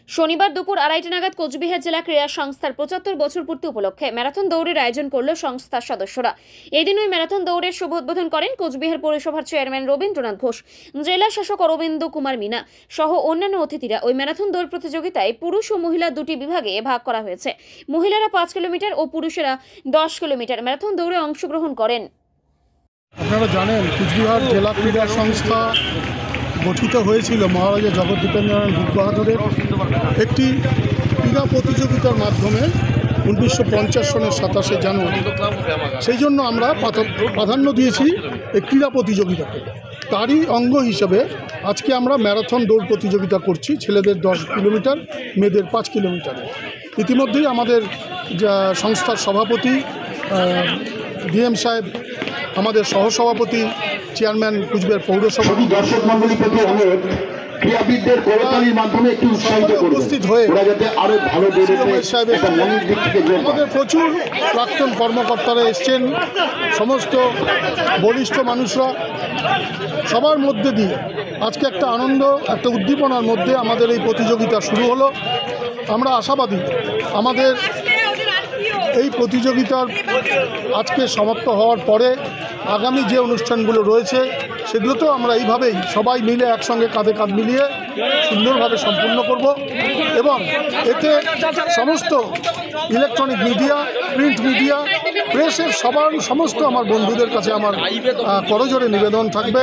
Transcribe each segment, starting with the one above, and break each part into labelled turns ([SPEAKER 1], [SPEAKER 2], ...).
[SPEAKER 1] শনিবার দুপুর 2:30 নাগাদ কোচবিহার জেলা ক্রীড়া সংস্থার 75 বছর পূর্তি উপলক্ষে ম্যারাথন দৌড়ের আয়োজন করল সংস্থার সদস্যরা। এদিন ওই ম্যারাথন দৌড়ের শুভ উদ্বোধন করেন কোচবিহার পৌরসভার চেয়ারম্যান রবীন্দ্রনাথ ঘোষ, জেলা শাসক অরবিন্দ কুমার মিনা সহ অন্যান্য অতিথিরা। ওই ম্যারাথন দৌড় প্রতিযোগিতায় পুরুষ ও মহিলা দুটি বিভাগে ভাগ করা হয়েছে। মহিলারা 5 কিলোমিটার ও পুরুষেরা 10 কিলোমিটার ম্যারাথন দৌড়ে অংশগ্রহণ করেন।
[SPEAKER 2] আপনারা জানেন, কুচবিহার জেলা ক্রীড়া সংস্থা গঠিত হয়েছিল মহারাজা জগদ্দীপেন্দ্রনাথ ভূপ বাহাদুরের একটি ক্রীড়া প্রতিযোগিতার মাধ্যমে 1950 সনের 27শে জানুয়ারি। সেই জন্য আমরা প্রাধান্য দিয়েছি এই ক্রীড়া প্রতিযোগিতাকে। তারই অঙ্গ হিসেবে আজকে আমরা ম্যারাথন দৌড় প্রতিযোগিতা করছি, ছেলেদের 10 কিলোমিটার, মেয়েদের 5 কিলোমিটারে। ইতিমধ্যেই আমাদের সংস্থার সভাপতি ডিএম সাহেব, আমাদের সহসভাপতি, চেয়ারম্যান কুচবিহার পৌরসভা
[SPEAKER 3] দর্শক মণ্ডলী থেকে অনেক ক্রীড়াবিদদের করতালির মাধ্যমে একটু উৎসাহিত করবেন
[SPEAKER 2] উপস্থিত হয়ে
[SPEAKER 3] ওরা যাতে আরো ভালো
[SPEAKER 2] আমাদের প্রচুর প্রাক্তন কর্মকর্তারা এসছেন, সমস্ত বলিষ্ঠ মানুষরা, সবার মধ্যে দিয়ে আজকে একটা আনন্দ, একটা উদ্দীপনার মধ্যে আমাদের এই প্রতিযোগিতা শুরু হলো। আমরা আশাবাদী আমাদের এই প্রতিযোগিতার আজকে সমাপ্ত হওয়ার পরে আগামী যে অনুষ্ঠানগুলো রয়েছে সেগুলোতেও আমরা এইভাবেই সবাই মিলে একসঙ্গে কাঁধে কাঁধ মিলিয়ে সুন্দরভাবে সম্পূর্ণ করব। এবং এতে সমস্ত ইলেকট্রনিক মিডিয়া, প্রিন্ট মিডিয়া, প্রেসের সমস্ত আমার বন্ধুদের কাছে আমার করজোড়ে নিবেদন থাকবে,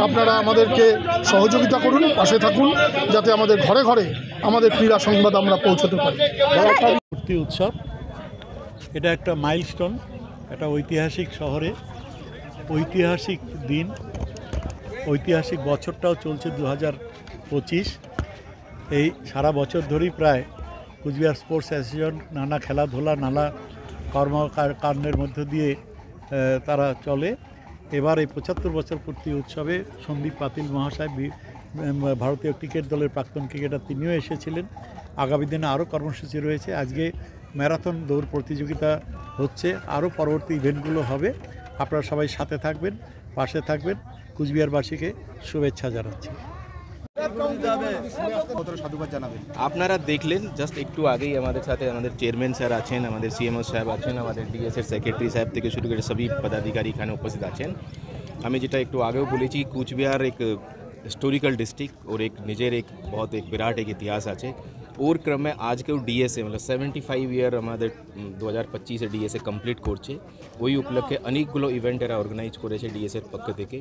[SPEAKER 2] আপনারা আমাদেরকে সহযোগিতা করুন, পাশে থাকুন, যাতে আমাদের ঘরে ঘরে আমাদের ক্রীড়া সংবাদ আমরা পৌঁছতে পারি।
[SPEAKER 4] মূর্তি উৎসব এটা একটা মাইলস্টোন, একটা ঐতিহাসিক শহরে ঐতিহাসিক দিন, ঐতিহাসিক বছরটাও চলছে 2025। এই সারা বছর ধরেই প্রায় কুচবিহার স্পোর্টস অ্যাসোসিয়েশন নানা খেলাধুলা, নানা কর্মকাণ্ডের মধ্য দিয়ে তারা চলে। এবার এই 75 বছর পূর্তি উৎসবে সন্দীপ পাতিল মহাশয়, ভারতীয় ক্রিকেট দলের প্রাক্তন ক্রিকেটার, তিনিও এসেছিলেন। আগামী দিনে আরও কর্মসূচি রয়েছে। আজকে ম্যারাথন দৌড় প্রতিযোগিতা হচ্ছে, আরও পরবর্তী ইভেন্টগুলো হবে। আপনারা সবাই সাথে থাকবেন, পাশে থাকবেন। কুচবিহারবাসীকে শুভেচ্ছা জানাচ্ছি।
[SPEAKER 5] আপনারা দেখলেন জাস্ট একটু আগেই আমাদের সাথে আমাদের চেয়ারম্যান স্যার আছেন, আমাদের সিএমও সাহেব আছেন, আমাদের ডিএসের সেক্রেটারি সাহেব থেকে শুরু করে সবই পদাধিকারী এখানে উপস্থিত আছেন। আমি যেটা একটু আগেও বলেছি, কুচবিহার एक हिस्टोरिकल डिस्ट्रिक्ट और एक निजेर एक बहुत एक विराट एक इतिहास আছে। ওর ক্রমে আজকেও ডিএসএ मतलब 75 ইয়ার আমাদের 2025 ডিএসএ কমপ্লিট করছে। ওই উপলক্ষে অনেকগুলো ইভেন্ট এরা অর্গানাইজ করেছে ডিএসএর পক্ষ থেকে।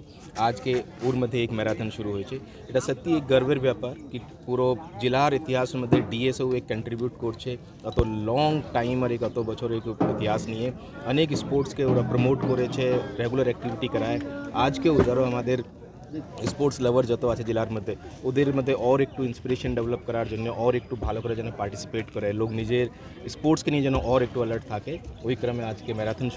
[SPEAKER 5] আজকে ওর মধ্যে এক ম্যারাথন শুরু হয়েছে। এটা সত্যি এক গর্বের ব্যাপার কি পুরো জেলার ইতিহাসের মধ্যে ডিএসও এক কন্ট্রিবিউট করছে। এত লং টাইম আর এত বছর এক ইতিহাস নিয়ে অনেক স্পোর্টসকে ওরা প্রমোট করেছে, রেগুলার অ্যাক্টিভিটি করায়। আজকেও যারা আমাদের স্পোর্টস লাভার যত আছে জেলার মধ্যে, ওদের মধ্যে और একটু ইন্সপিরেশন ডেভেলপ করার জন্য और একটু ভালো করে যেন পার্টিসিপেট করে, লোক নিজের স্পোর্টসকে নিয়ে যেন और একটু অ্যালার্ট থাকে, ওই ক্রমে আজকে ম্যারাথন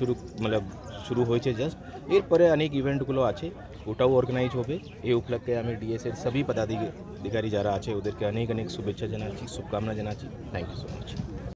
[SPEAKER 5] শুরু হয়েছে জাস্ট। এরপরে অনেক ইভেন্টগুলো আছে, ওটাও অর্গানাইজ হবে। এই উপলক্ষে আমি ডিএসের সবই পদাধিকারী যারা আছে ওদেরকে অনেক অনেক শুভেচ্ছা জানাচ্ছি, শুভকামনা জানাচ্ছি। Thank you so much.